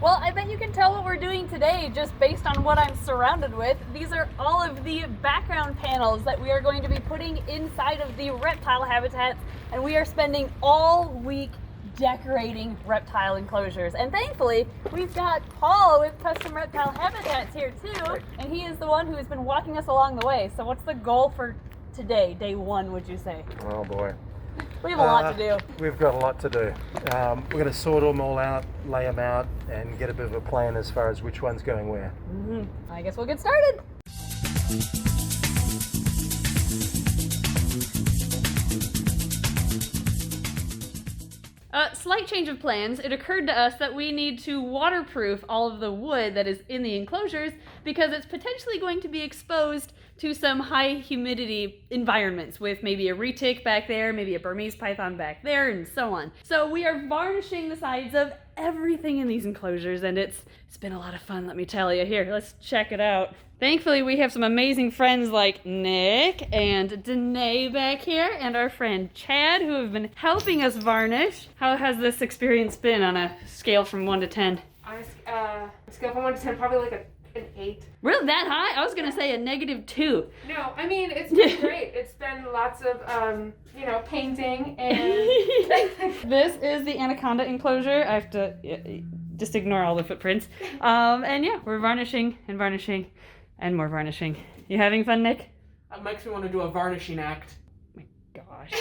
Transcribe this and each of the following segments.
Well, I bet you can tell what we're doing today just based on what I'm surrounded with. These are all of the background panels that we are going to be putting inside of the reptile habitats, and we are spending all week decorating reptile enclosures. And thankfully, we've got Paul with Custom Reptile Habitats here too, and he is the one who has been walking us along the way. So what's the goal for today, day one, would you say? Oh boy. We have a lot to do. We've got a lot to do. We're going to sort them all out, lay them out, and get a bit of a plan as far as which one's going where. I guess we'll get started. Slight change of plans. It occurred to us that we need to waterproof all of the wood that is in the enclosures because it's potentially going to be exposed to some high humidity environments with maybe a retic back there, maybe a Burmese python back there, and so on. So we are varnishing the sides of everything in these enclosures, and it's been a lot of fun, let me tell you. Here, let's check it out. Thankfully, we have some amazing friends like Nick and Danae back here, and our friend Chad, who have been helping us varnish. How has this experience been on a scale from 1 to 10? On a scale from 1 to 10, probably like an 8. Really, that high? I was gonna say a -2. No, I mean, it's been great. It's been lots of, painting and... This is the anaconda enclosure. I have to just ignore all the footprints. And yeah, we're varnishing and varnishing and more varnishing. You having fun, Nick? That makes me want to do a varnishing act. My gosh.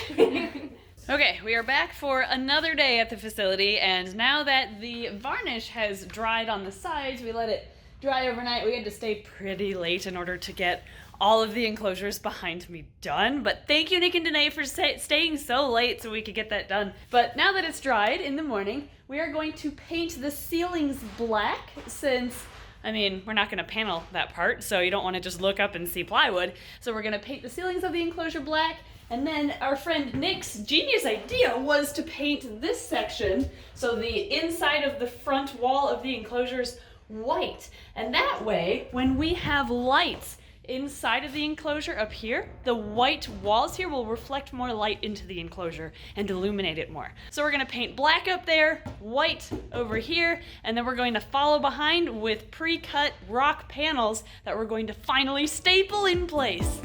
Okay, we are back for another day at the facility, and now that the varnish has dried on the sides, we let it dry overnight. We had to stay pretty late in order to get all of the enclosures behind me done, but thank you, Nick and Danae, for staying so late so we could get that done. But now that it's dried in the morning, we are going to paint the ceilings black, since I mean, we're not going to panel that part, so you don't want to just look up and see plywood. So we're going to paint the ceilings of the enclosure black, and then our friend Nick's genius idea was to paint this section, so the inside of the front wall of the enclosures, white. And that way, when we have lights inside of the enclosure up here, the white walls here will reflect more light into the enclosure and illuminate it more. So we're gonna paint black up there, white over here, and then we're going to follow behind with pre-cut rock panels that we're going to finally staple in place.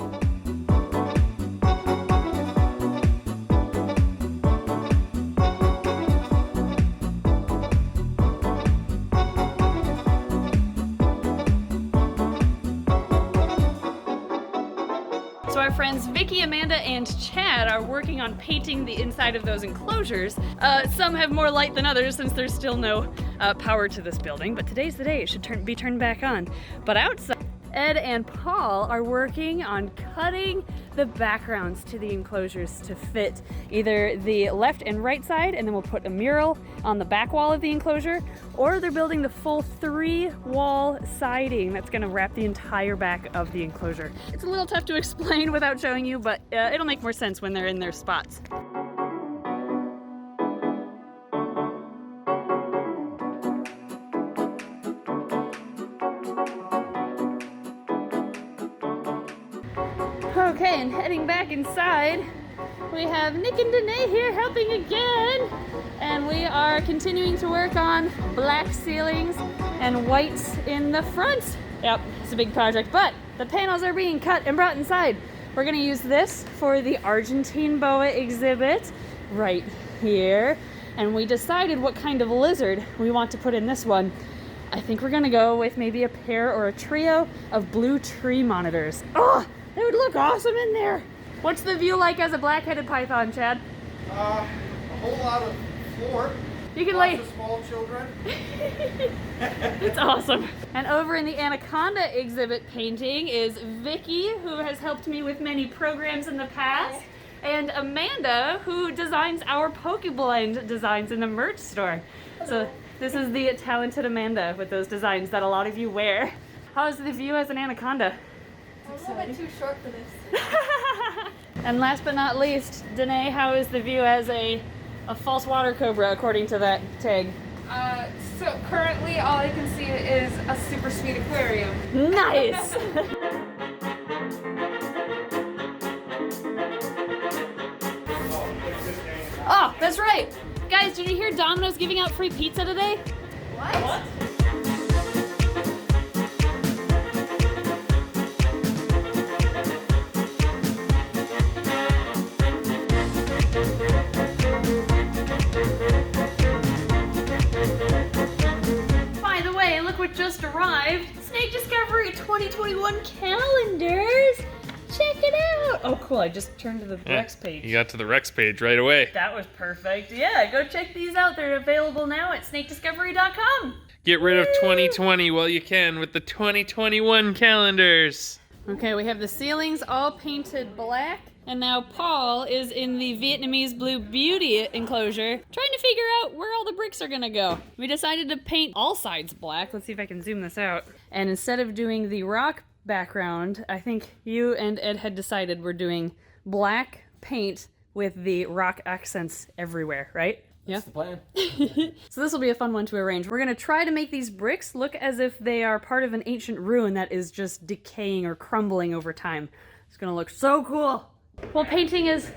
So our friends Vicky, Amanda, and Chad are working on painting the inside of those enclosures. Some have more light than others since there's still no power to this building, but today's the day. It should be turned back on. But outside, Ed and Paul are working on cutting the backgrounds to the enclosures to fit either the left and right side, and then we'll put a mural on the back wall of the enclosure, or they're building the full 3-wall siding that's gonna wrap the entire back of the enclosure. It's a little tough to explain without showing you, but it'll make more sense when they're in their spots. Okay, and heading back inside, we have Nick and Danae here helping again, and we are continuing to work on black ceilings and whites in the front. Yep, it's a big project, but the panels are being cut and brought inside. We're gonna use this for the Argentine boa exhibit right here, and we decided what kind of lizard we want to put in this one. I think we're gonna go with maybe a pair or a trio of blue tree monitors. Oh! They would look awesome in there. What's the view like as a black-headed python, Chad? A whole lot of floor. You can Lots of small children. It's awesome. And over in the anaconda exhibit painting is Vicky, who has helped me with many programs in the past, and Amanda, who designs our Pokeblind designs in the merch store. So this is the talented Amanda with those designs that a lot of you wear. How's the view as an anaconda? I'm a little bit too short for this. And last but not least, Danae, how is the view as a false water cobra according to that tag? So currently all I can see is a super sweet aquarium. Nice! Oh, that's right. Guys, did you hear Domino's giving out free pizza today? What? just arrived. Snake Discovery 2021 calendars. Check it out. Oh, cool. I just turned to the Rex page. You got to the Rex page right away. That was perfect. Yeah, go check these out. They're available now at snakediscovery.com. Get rid of 2020 while you can with the 2021 calendars. Okay, we have the ceilings all painted black. And now Paul is in the Vietnamese Blue Beauty enclosure, trying to figure out where all the bricks are gonna go. We decided to paint all sides black. Let's see if I can zoom this out. And instead of doing the rock background, I think you and Ed had decided we're doing black paint with the rock accents everywhere, right? Yeah. That's the plan. So this will be a fun one to arrange. We're gonna try to make these bricks look as if they are part of an ancient ruin that is just decaying or crumbling over time. It's gonna look so cool. Well, painting is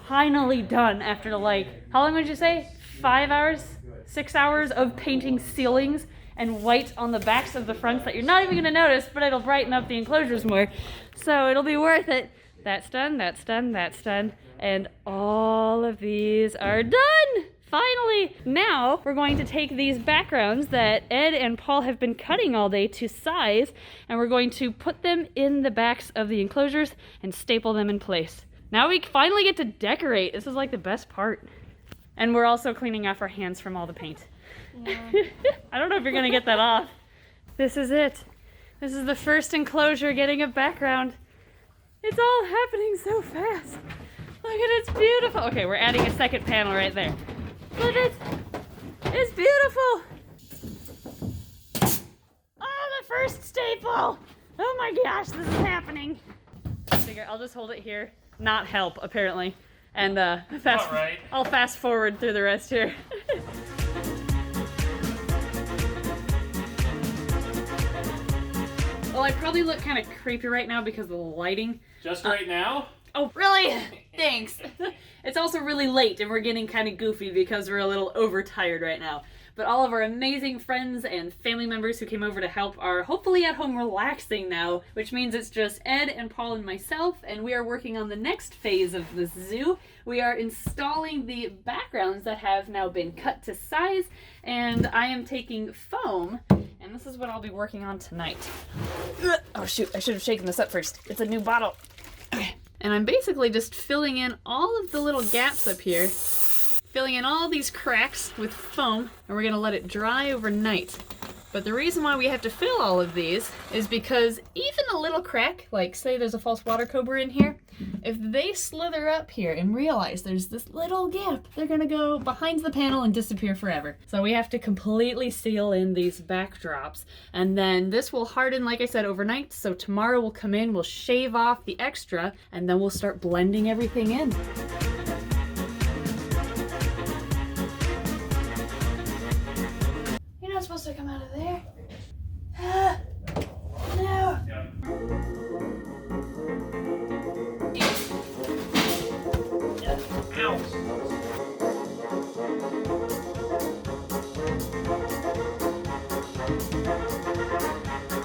finally done after how long would you say? 5 hours? 6 hours of painting ceilings and white on the backs of the fronts that you're not even gonna notice, but it'll brighten up the enclosures more. So it'll be worth it. That's done, that's done, that's done. And all of these are done! Finally! Now we're going to take these backgrounds that Ed and Paul have been cutting all day to size, and we're going to put them in the backs of the enclosures and staple them in place. Now we finally get to decorate. This is like the best part. And we're also cleaning off our hands from all the paint. Yeah. I don't know if you're gonna get that off. This is it. This is the first enclosure getting a background. It's all happening so fast. Look at it, it's beautiful. Okay, we're adding a second panel right there. Look at it. It's beautiful. Oh, the first staple. Oh my gosh, this is happening. Figure I'll just hold it here. Not help, apparently. And I'll fast forward through the rest here. Well, I probably look kind of creepy right now because of the lighting. Just right now? Oh, really? Thanks. It's also really late and we're getting kind of goofy because we're a little overtired right now. But all of our amazing friends and family members who came over to help are hopefully at home relaxing now, which means it's just Ed and Paul and myself, and we are working on the next phase of this zoo. We are installing the backgrounds that have now been cut to size, and I am taking foam, and this is what I'll be working on tonight. Oh shoot, I should have shaken this up first. It's a new bottle. Okay. And I'm basically just filling in all of the little gaps up here, filling in all these cracks with foam, and we're gonna let it dry overnight. But the reason why we have to fill all of these is because even a little crack, like say there's a false water cobra in here, if they slither up here and realize there's this little gap, they're gonna go behind the panel and disappear forever. So we have to completely seal in these backdrops, and then this will harden, like I said, overnight. So tomorrow we'll come in, we'll shave off the extra, and then we'll start blending everything in. You're not supposed to come out of there. No.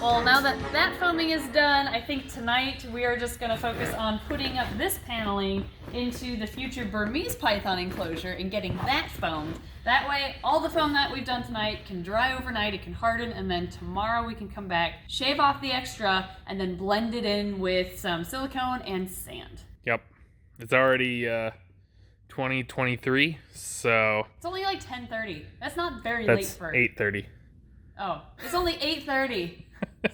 Well, now that that foaming is done, I think tonight we are just going to focus on putting up this paneling into the future Burmese python enclosure and getting that foamed. That way, all the foam that we've done tonight can dry overnight, it can harden, and then tomorrow we can come back, shave off the extra, and then blend it in with some silicone and sand. Yep. It's already 2023, so... It's only like 10:30. That's not very late That's for... 8:30. Oh, it's only 8:30.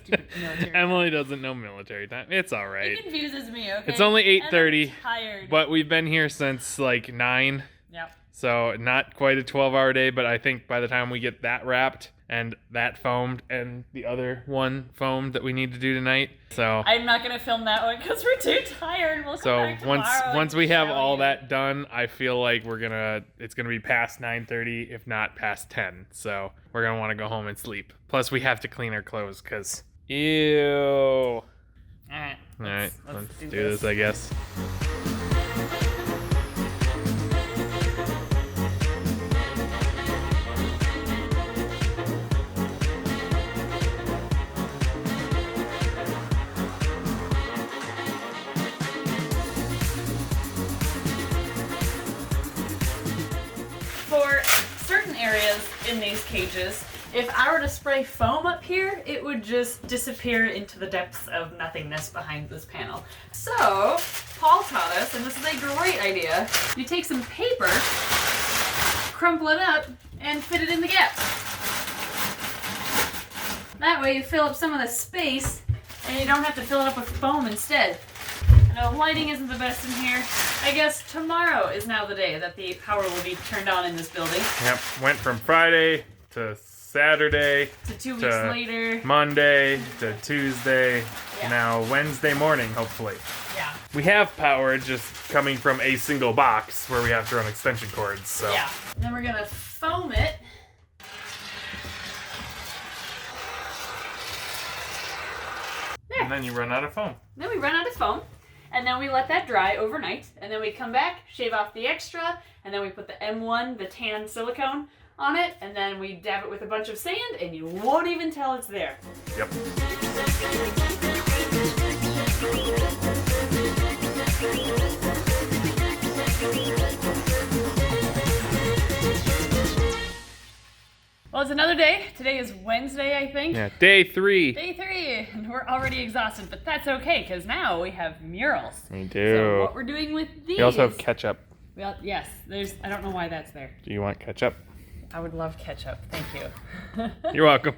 Stupid military. Emily doesn't know military time. It's all right. It confuses me, okay? It's only 8:30, I'm tired. but we've been here since like 9. Yep. So not quite a 12-hour day, but I think by the time we get that wrapped and that foamed and the other one foamed that we need to do tonight, so I'm not gonna film that one because we're too tired. We'll come back tomorrow once we have all you. that done, I feel like it's gonna be past 9:30, if not past 10. So we're gonna want to go home and sleep. Plus we have to clean our clothes because ew. Alright. Let's do this, I guess. For certain areas in these cages, If I were to spray foam up here, it would just disappear into the depths of nothingness behind this panel. So, Paul taught us, and this is a great idea, you take some paper, crumple it up, and fit it in the gaps. That way you fill up some of the space, and you don't have to fill it up with foam instead. I know lighting isn't the best in here. I guess tomorrow is now the day that the power will be turned on in this building. Yep, went from Friday to Saturday To 2 weeks later. Monday to Tuesday, Yeah. now Wednesday morning, hopefully. Yeah. We have power just coming from a single box where we have to run extension cords, so. Yeah. And then we're gonna foam it. There. And then you run out of foam. Then we run out of foam, and then we let that dry overnight, and then we come back, shave off the extra, and then we put the M1, the tan silicone, on it, and then we dab it with a bunch of sand, and you won't even tell it's there. Yep. Well, it's another day. Today is Wednesday, I think. Yeah, day 3. Day 3, and we're already exhausted, but that's okay, because now we have murals. We So do. what we're doing with these... We also have ketchup. Well, yes, I don't know why that's there. Do you want ketchup? I would love ketchup, thank you. You're welcome.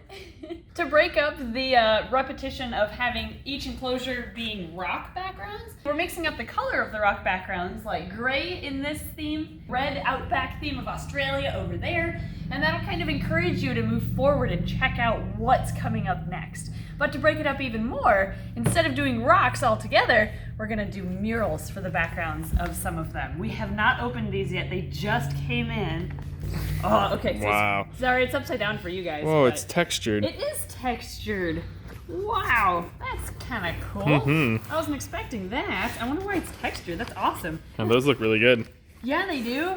To break up the repetition of having each enclosure being rock backgrounds, we're mixing up the color of the rock backgrounds, like gray in this theme, red outback theme of Australia over there, and that'll kind of encourage you to move forward and check out what's coming up next. But to break it up even more, instead of doing rocks all together, we're gonna do murals for the backgrounds of some of them. We have not opened these yet, they just came in. Oh, okay. So Wow. Sorry, it's upside down for you guys. Whoa, but it's textured. it is textured. Wow, that's kind of cool. Mm-hmm. I wasn't expecting that. I wonder why it's textured. That's awesome. Oh, those look really good. Yeah, they do.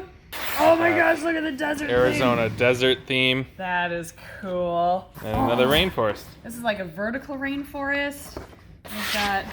Oh my gosh, look at the desert Arizona thing. desert theme That is cool. and another rainforest. This is like a vertical rainforest. We've got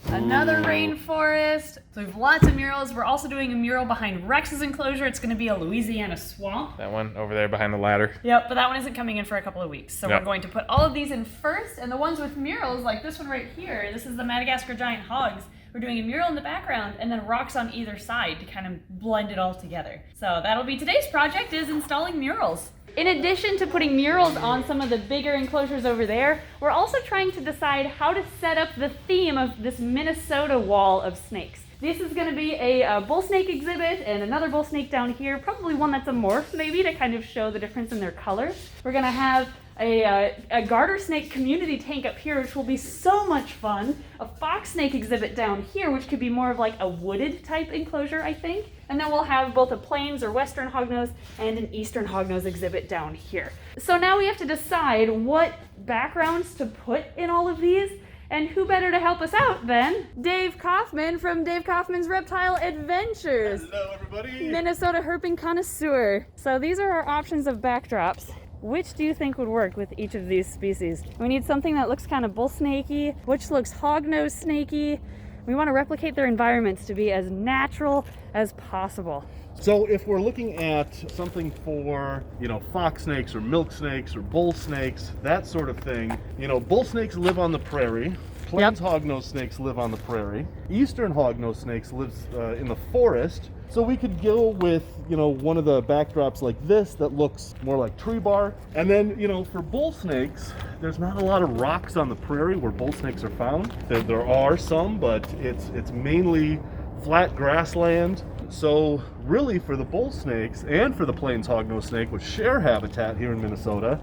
another rainforest. So we have lots of murals. We're also doing a mural behind Rex's enclosure. It's going to be a Louisiana swamp. That one over there behind the ladder. Yep, but that one isn't coming in for a couple of weeks. So Yep. we're going to put all of these in first, and the ones with murals, like this one right here, this is the Madagascar giant hogs. We're doing a mural in the background and then rocks on either side to kind of blend it all together. So that'll be today's project, is installing murals. In addition to putting murals on some of the bigger enclosures over there, we're also trying to decide how to set up the theme of this Minnesota wall of snakes. This is going to be a bull snake exhibit and another bull snake down here, probably one that's a morph maybe to kind of show the difference in their colors. We're going to have a garter snake community tank up here, which will be so much fun. A fox snake exhibit down here, which could be more of like a wooded type enclosure, I think. And then we'll have both a plains or western hognose and an eastern hognose exhibit down here. So now we have to decide what backgrounds to put in all of these. And who better to help us out than Dave Kaufman from Dave Kaufman's Reptile Adventures. Hello, everybody. Minnesota herping connoisseur. So these are our options of backdrops. Which do you think would work with each of these species? We need something that looks kind of bull snaky, which looks hognose snaky. We want to replicate their environments to be as natural as possible. So if we're looking at something for, fox snakes or milk snakes or bull snakes, that sort of thing, bull snakes live on the prairie. Plains hognose snakes live on the prairie. Eastern hognose snakes lives in the forest. So we could go with, one of the backdrops like this that looks more like tree bark. And then, for bull snakes, there's not a lot of rocks on the prairie where bull snakes are found. There are some, but it's mainly flat grassland. So really for the bull snakes and for the plains hognose snake, which share habitat here in Minnesota,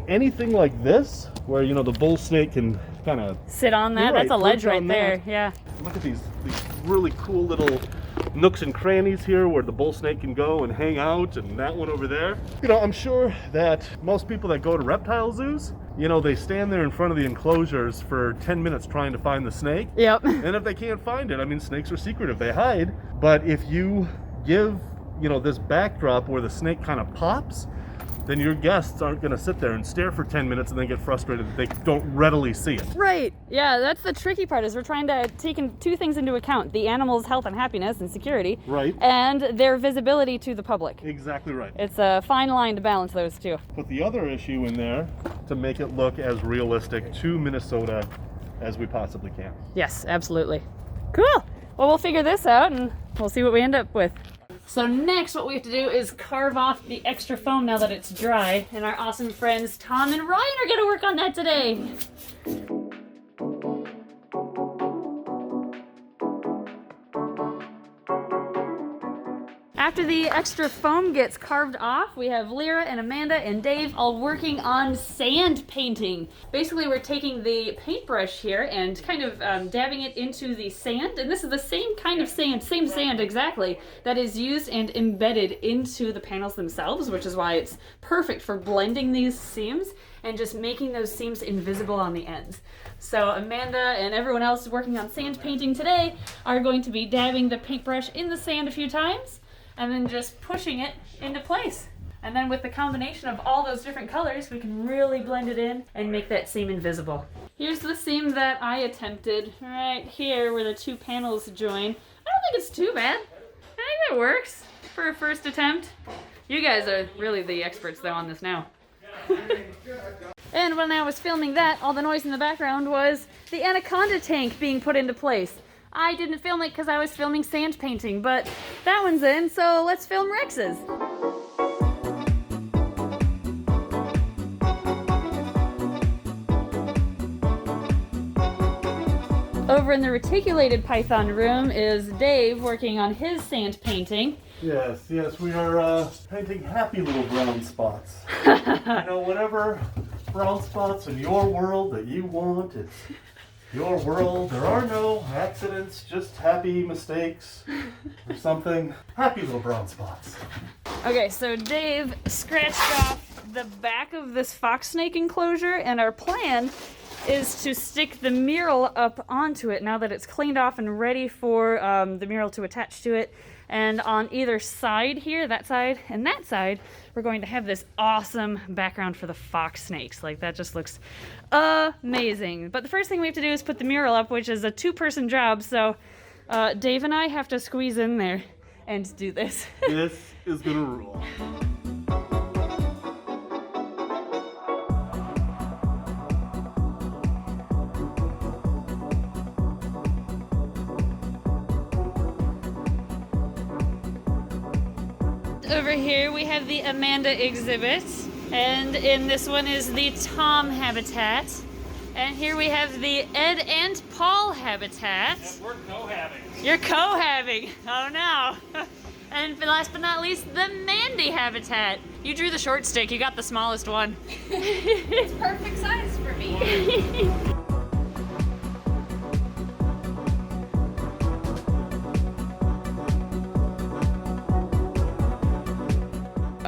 anything like this, where, the bull snake can kind of sit on that. That's a ledge right there. Yeah. Look at these really cool little nooks and crannies here where the bull snake can go and hang out, and that one over there. I'm sure that most people that go to reptile zoos, they stand there in front of the enclosures for 10 minutes trying to find the snake. Yep. And if they can't find it, snakes are secretive, they hide. But if you give, this backdrop where the snake kind of pops, then your guests aren't going to sit there and stare for 10 minutes and then get frustrated that they don't readily see it. Right. Yeah, that's the tricky part, is we're trying to take two things into account: the animal's health and happiness and security, Right. and their visibility to the public. Exactly right. It's a fine line to balance those two. Put the other issue in there to make it look as realistic to Minnesota as we possibly can. Yes, absolutely. Cool. Well, we'll figure this out and we'll see what we end up with. So next, what we have to do is carve off the extra foam now that it's dry, and our awesome friends Tom and Ryan are going to work on that today. After the extra foam gets carved off, we have Lyra and Amanda and Dave all working on sand painting. Basically, we're taking the paintbrush here and kind of dabbing it into the sand. And this is the same kind of sand, same sand exactly, that is used and embedded into the panels themselves, which is why it's perfect for blending these seams and just making those seams invisible on the ends. So Amanda and everyone else working on sand painting today are going to be dabbing the paintbrush in the sand a few times, and then just pushing it into place. And then with the combination of all those different colors, we can really blend it in and make that seam invisible. Here's the seam that I attempted right here where the two panels join. I don't think it's too bad. I think that works for a first attempt. You guys are really the experts though on this now. And when I was filming that, all the noise in the background was the anaconda tank being put into place. I didn't film it because I was filming sand painting, but that one's in, so let's film Rex's. Over in the reticulated python room is Dave working on his sand painting. Yes, we are painting happy little brown spots. Whatever brown spots in your world that you want, it's your world. There are no accidents, just happy mistakes or something. Happy little brown spots. Okay, so Dave scratched off the back of this fox snake enclosure, and our plan is to stick the mural up onto it now that it's cleaned off and ready for the mural to attach to it. And on either side here, that side and that side, we're going to have this awesome background for the fox snakes. Like, that just looks amazing. But the first thing we have to do is put the mural up, which is a two-person job. So Dave and I have to squeeze in there and do this. This is gonna rule. Over here we have the Amanda exhibit, and in this one is the Tom habitat. And here we have the Ed and Paul habitat. And we're co-having. You're co-having. Oh no. And last but not least, the Mandy habitat. You drew the short stick. You got the smallest one. It's perfect size for me.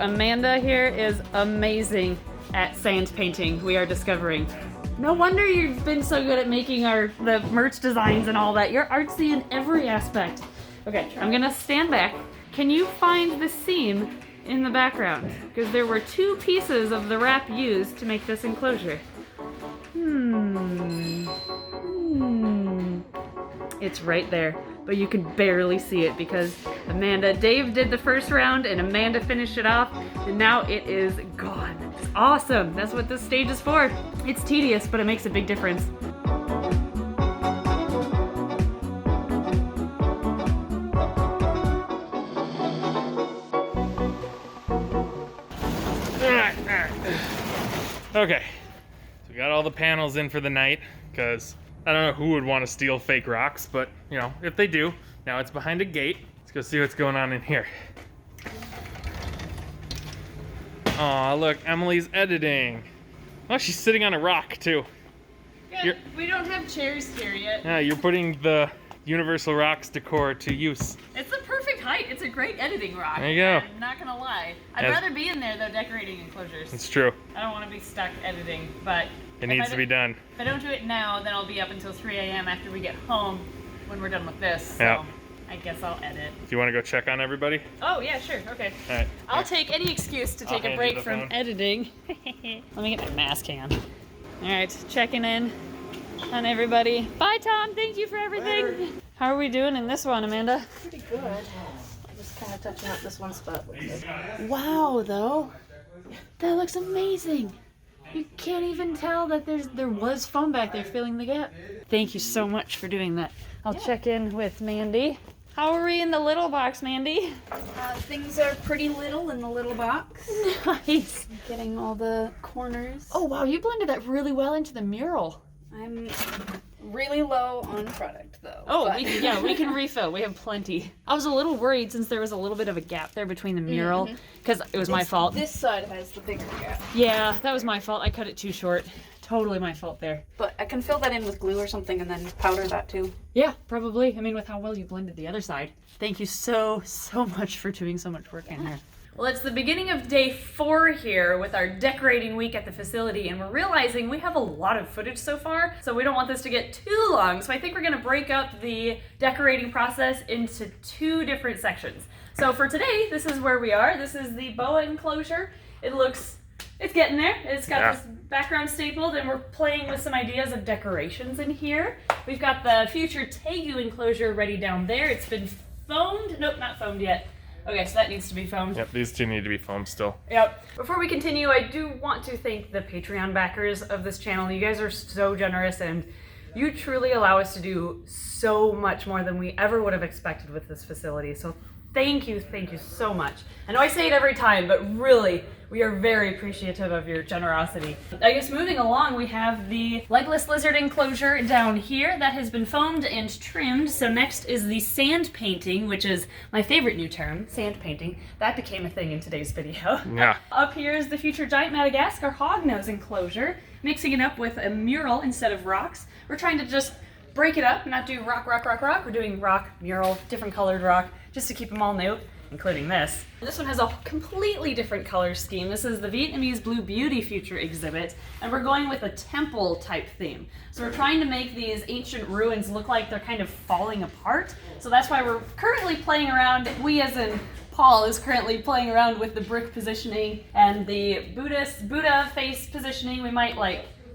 Amanda here is amazing at sand painting, we are discovering. No wonder you've been so good at making the merch designs and all that. You're artsy in every aspect. Okay, I'm gonna stand back. Can you find the seam in the background? Because there were two pieces of the wrap used to make this enclosure. It's right there, but you can barely see it because Dave did the first round and Amanda finished it off, and now it is gone. It's awesome. That's what this stage is for. It's tedious, but it makes a big difference. Okay, so we got all the panels in for the night, because I don't know who would want to steal fake rocks, but, if they do, now it's behind a gate. Let's go see what's going on in here. Aw, look, Emily's editing. Oh, she's sitting on a rock, too. Good. We don't have chairs here yet. Yeah, you're putting the Universal Rocks decor to use. It's the perfect height. It's a great editing rock. There you go. I'm not gonna lie. I'd Yes. rather be in there, though, decorating enclosures. It's true. I don't want to be stuck editing, but It needs to be done. If I don't do it now, then I'll be up until 3 a.m. after we get home when we're done with this. So Yeah. I guess I'll edit. Do you want to go check on everybody? Oh, yeah, sure. Okay. All right. I'll take any excuse to take hand a you break the from phone. editing. Let me get my mask on. All right, checking in on everybody. Bye, Tom. Thank you for everything. How are we doing in this one, Amanda? Pretty good. Just kind of touching up this one spot. Wow, though. That looks amazing. You can't even tell that there was foam back there filling the gap. Thank you so much for doing that. I'll check in with Mandy. How are we in the little box, Mandy? Things are pretty little in the little box. Nice. Getting all the corners. Oh, wow, you blended that really well into the mural. I'm really low on product though. Oh, but- we can refill. We have plenty. I was a little worried since there was a little bit of a gap there between the mural, because it was my fault. This side has the bigger gap. Yeah, that was my fault. I cut it too short. Totally my fault there. But I can fill that in with glue or something and then powder that too. Yeah, probably. I mean, with how well you blended the other side. Thank you so much for doing so much work in here. Well, it's the beginning of day 4 here with our decorating week at the facility, and we're realizing we have a lot of footage so far, so we don't want this to get too long. So I think we're gonna break up the decorating process into 2 different sections. So for today, this is where we are. This is the boa enclosure. It's getting there. It's got this background stapled, and we're playing with some ideas of decorations in here. We've got the future tegu enclosure ready down there. It's been foamed. Nope, not foamed yet. Okay, so that needs to be foamed. Yep, these 2 need to be foamed still. Yep. Before we continue, I do want to thank the Patreon backers of this channel. You guys are so generous, and you truly allow us to do so much more than we ever would have expected with this facility. So thank you so much. I know I say it every time, but really, we are very appreciative of your generosity. I guess moving along, we have the legless lizard enclosure down here that has been foamed and trimmed. So next is the sand painting, which is my favorite new term, sand painting. That became a thing in today's video. Yeah. Up here is the future giant Madagascar hognose enclosure, mixing it up with a mural instead of rocks. We're trying to just break it up, not do rock. We're doing rock, mural, different colored rock, just to keep them all new, including this. This one has a completely different color scheme. This is the Vietnamese Blue Beauty future exhibit, and we're going with a temple type theme. So we're trying to make these ancient ruins look like they're kind of falling apart. So that's why we're currently playing around, we as in Paul is currently playing around with the brick positioning and the Buddha face positioning. We might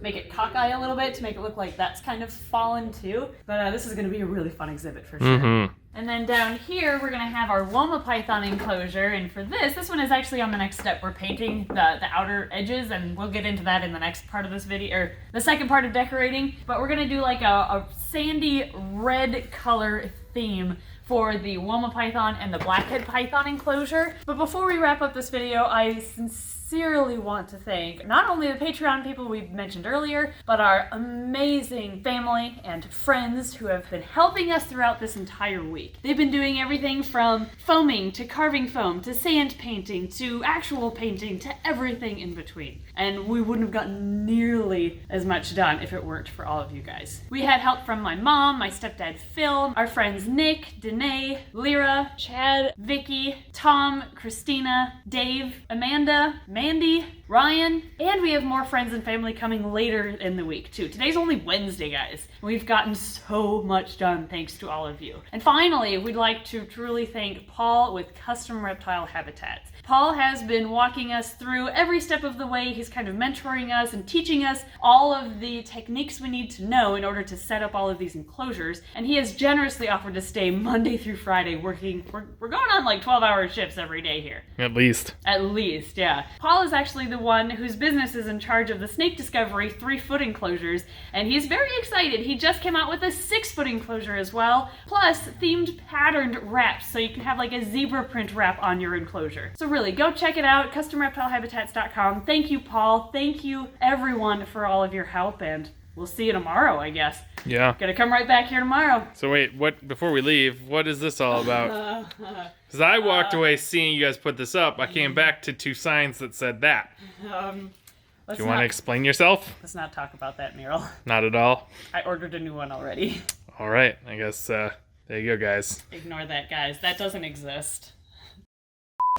make it cockeye a little bit to make it look like that's kind of fallen too. But this is going to be a really fun exhibit for sure. And then down here, we're gonna have our Woma Python enclosure, and for this one is actually on the next step. We're painting the outer edges, and we'll get into that in the next part of this video, or the second part of decorating. But we're gonna do like a sandy red color theme for the Woma Python and the Blackhead Python enclosure. But before we wrap up this video, I sincerely want to thank not only the Patreon people we mentioned earlier, but our amazing family and friends who have been helping us throughout this entire week. They've been doing everything from foaming to carving foam to sand painting to actual painting to everything in between. And we wouldn't have gotten nearly as much done if it weren't for all of you guys. We had help from my mom, my stepdad Phil, our friends Nick, Danae, Lyra, Chad, Vicky, Tom, Christina, Dave, Amanda, Mandy, Ryan, and we have more friends and family coming later in the week too. Today's only Wednesday, guys. We've gotten so much done thanks to all of you. And finally, we'd like to truly thank Paul with Custom Reptile Habitats. Paul has been walking us through every step of the way. He's kind of mentoring us and teaching us all of the techniques we need to know in order to set up all of these enclosures. And he has generously offered to stay Monday through Friday working. We're going on like 12-hour shifts every day here. At least. At least, yeah. Paul is actually the one whose business is in charge of the Snake Discovery 3-foot enclosures, and he's very excited. He just came out with a 6-foot enclosure as well, plus themed patterned wraps, so you can have like a zebra print wrap on your enclosure. So really, go check it out, CustomReptileHabitats.com. Thank you, Paul. Thank you, everyone, for all of your help, and we'll see you tomorrow, I guess. Yeah. Gonna come right back here tomorrow. So wait, before we leave, what is this all about? Because I walked away seeing you guys put this up. I came back to 2 signs that said that. Do you want to explain yourself? Let's not talk about that mural. Not at all? I ordered a new one already. All right, I guess there you go, guys. Ignore that, guys. That doesn't exist.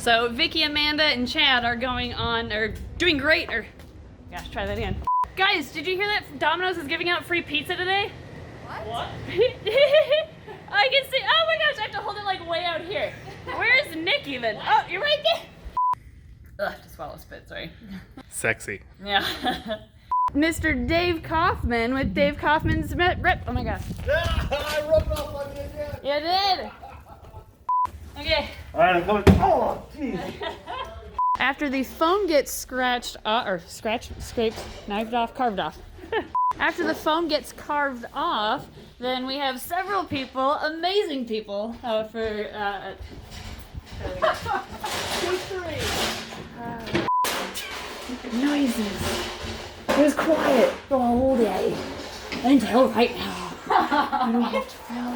So Vicky, Amanda, and Chad are doing great, gosh, try that again. Guys, did you hear that Domino's is giving out free pizza today? What? I can see. Oh my gosh, I have to hold it like way out here. Where's Nick even? Oh, you're right there. Ugh, just swallow spit, sorry. Sexy. Yeah. Mr. Dave Kaufman with Dave Kaufman's Rip. Oh my gosh. I rubbed off on you again. You did. Okay. All right, I'm coming. Oh, jeez. After the foam gets scratched, scraped, knifed off, carved off. After the foam gets carved off, then we have several people, amazing people, noises. It was quiet the whole day until right now. I don't have to film